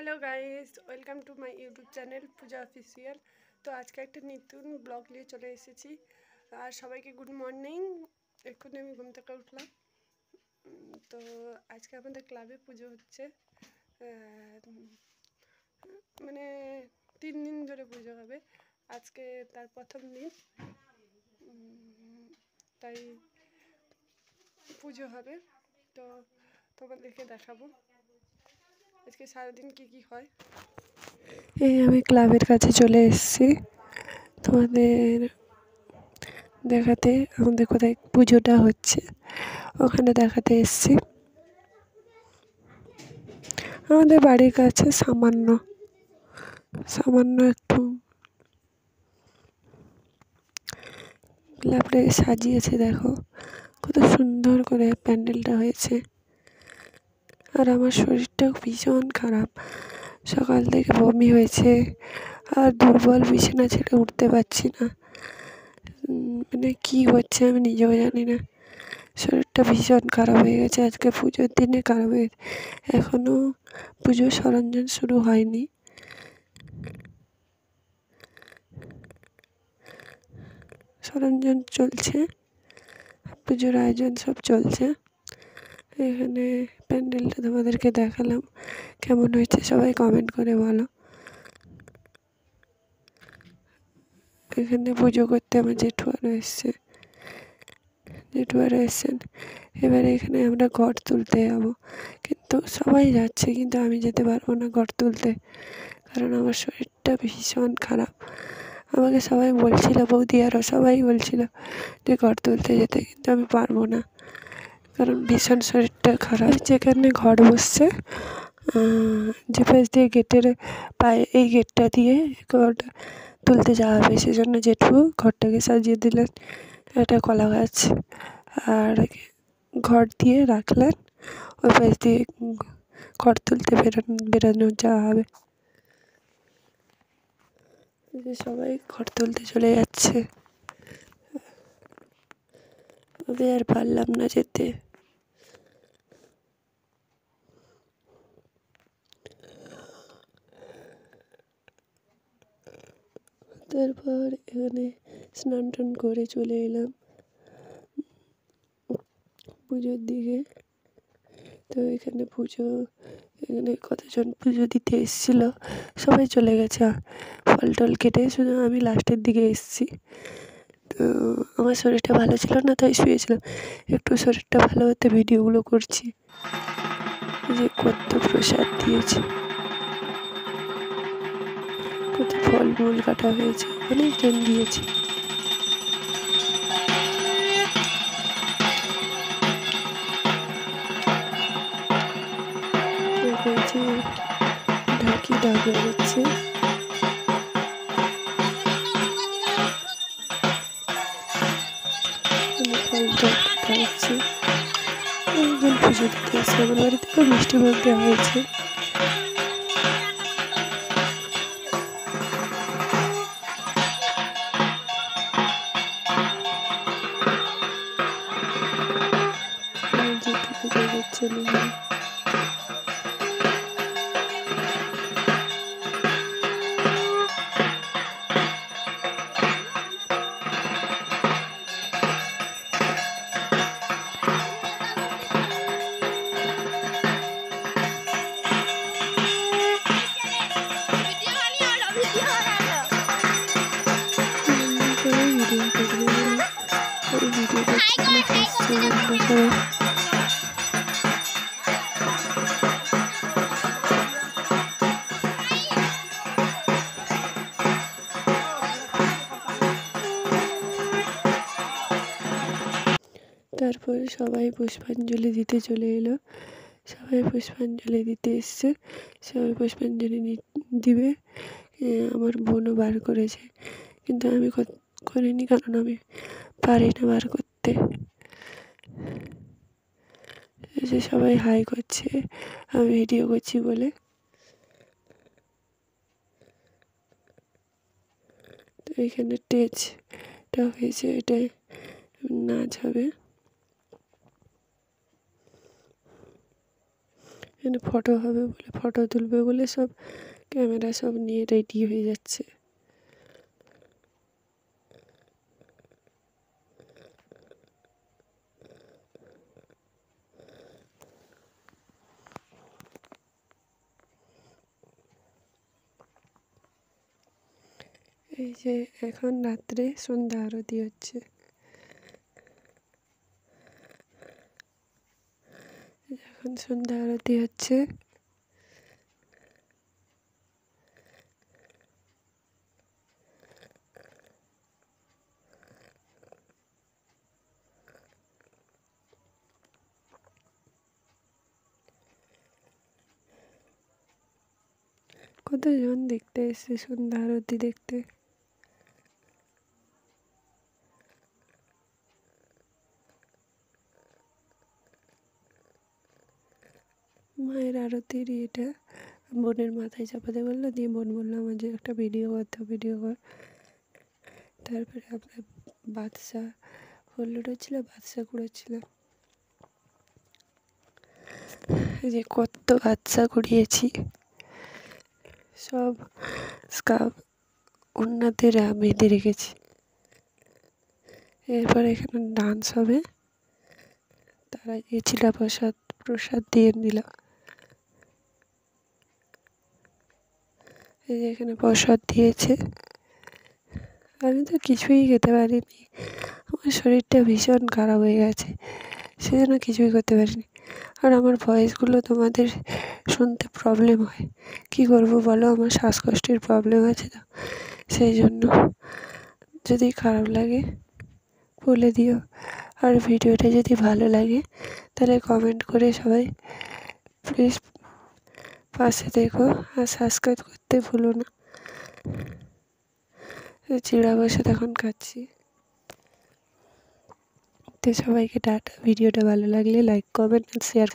Hello guys, welcome to my YouTube channel Puja official. তো আজকে একটা নতুন ব্লগ নিয়ে চলে এসেছি। আর সবাইকে গুড মর্নিং। এক্ষুনি আমি ঘুম থেকে উঠলাম। তো আজকে আমাদের ক্লাবে পুজো হচ্ছে। মানে 3 দিন ধরে পুজো হবে। আজকে তার প্রথম দিন, তাই পুজো হবে। তো তোমাদেরকে দেখাবো আজকে সারাদিন কি হয়। এই আমি ক্লাবের কাছে চলে এসেছি তোমাদের দেখাতে। আমাদের কোথায় পুজোটা হচ্ছে ওখানে দেখাতে এসেছি। আমাদের বাড়ির কাছে সামান্য একটু ক্লাবটা সাজিয়েছে, দেখো কত সুন্দর করে প্যান্ডেলটা হয়েছে। আর আমার শরীরটাও ভীষণ খারাপ, সকাল থেকে বমি হয়েছে আর দুর্বল, বিছানা ছেড়ে উঠতে পারছি না। মানে কি হচ্ছে আমি নিজেও জানি না, শরীরটা ভীষণ খারাপ হয়ে গেছে। আজকে পুজোর দিনে খারাপ হয়ে গেছে। এখনও পুজোর সরঞ্জাম শুরু হয়নি। সরঞ্জাম চলছে, পুজোর আয়োজন সব চলছে। এখানে প্যান্ডেলটা তোমাদেরকে দেখালাম, কেমন হয়েছে সবাই কমেন্ট করে বলো। এখানে পুজো করতে আমার জেঠুয়ারা এসছেন। এবারে এখানে আমরা ঘট তুলতে যাবো, কিন্তু সবাই যাচ্ছে, কিন্তু আমি যেতে পারবো না ঘট তুলতে, কারণ আমার শরীরটা ভীষণ খারাপ। আমাকে সবাই বলছিল, বৌদি আরও সবাই বলছিল যে ঘট তুলতে যেতে, কিন্তু আমি পারবো না, কারণ ভীষণ শরীরটা খারাপ। যেখানে ঘট বসছে, যে পাশ দিয়ে গেটের পায়ে, এই গেটটা দিয়ে ঘট তুলতে যাওয়া হবে, সেজন্য জেঠু ঘরটাকে সাজিয়ে দিলেন একটা কলা গাছ, আর ঘর দিয়ে রাখলেন। ওই পাশ দিয়ে ঘর তুলতে বেরোনো যাওয়া হবে। সবাই ঘর তুলতে চলে যাচ্ছে, আমি আর পারলাম না যেতে। তারপর এখানে স্নান টান করে চলে এলাম পুজোর দিকে। তো এখানে কতজন পুজো দিতে এসেছিলো, সবাই চলে গেছে ফল টল কেটে, শুধু আমি লাস্টের দিকে এসেছি। তো আমার শরীরটা ভালো ছিল না, তাই শুয়েছিলাম। একটু শরীরটা ভালো হতে ভিডিওগুলো করছি। যে কত প্রসাদ দিয়েছে, কত ফল মূল কাটা হয়েছে, অনেকজন দিয়েছে। ঢাকি ডাক হচ্ছে, ফল টল কাটা হচ্ছে। অনেকজন পুজো দিতে এসছে, আমার বাড়ি থেকেও মিষ্টি মুখ দেওয়া হয়েছে। জেঠু পুজো করছেন এখানে। ভিডিও করবে বলে ওই ভিডিও করছিল, হাসছে আমরা সবাই। তারপরে সবাই পুষ্পাঞ্জলি দিতে চলে এলো, সবাই পুষ্পাঞ্জলি দিতে এসছে, সবাই পুষ্পাঞ্জলি দিবে। আমার বোনও বার করেছে, কিন্তু আমি করিনি, কারণ আমি পারি না বার করতে। যে সবাই হাই করছে, আমি ভিডিও করছি বলে। তো এখানে স্টেজটা হয়েছে, এটাই নাচ হবে। এখানে ফটো হবে বলে, ফটো তুলবে বলে সব ক্যামেরা সব নিয়ে রেডি হয়ে যাচ্ছে। এই যে এখন রাত্রে সন্ধ্যা আরতি হচ্ছে। এখন সন্ধ্যা আরতি হচ্ছে। কতজন দেখতে এসছে সন্ধ্যা আরতি দেখতে। মায়ের আরতির এটা বোনের মাথায় চাপাতে বললো, দিয়ে বোন বললো আমার যে একটা ভিডিও করতে, ভিডিও কর। তারপরে আমরা বাদশা ফুল উঠেছিল, বাদশা কুড়োচ্ছিলাম। এই যে কত বাচ্চা কুড়িয়েছি, সব স্কার্ফ ওড়নাতে বেঁধে রেখেছি। এরপর এখানে ডান্স হবে, তারা গিয়েছিল প্রসাদ দিয়ে দিল। এই যে এখানে প্রসাদ দিয়েছে, আমি তো কিছুই খেতে পারিনি, আমার শরীরটা ভীষণ খারাপ হয়ে গেছে, সেজন্য কিছুই করতে পারিনি। আর আমার ভয়েসগুলো তোমাদের শুনতে প্রবলেম হয়, কী করবো বলো, আমার শ্বাসকষ্টের প্রবলেম আছে তো, সেই জন্য যদি খারাপ লাগে বলে দিও। আর ভিডিওটা যদি ভালো লাগে তাহলে কমেন্ট করে সবাই প্লিজ পাশে দেখো, আর সাবস্ক্রাইব করতে ভুলো না। চিড়া বসে তখন খাচ্ছি। তো সবাইকে টাটা। ভিডিওটা ভালো লাগলে লাইক, কমেন্ট আর শেয়ার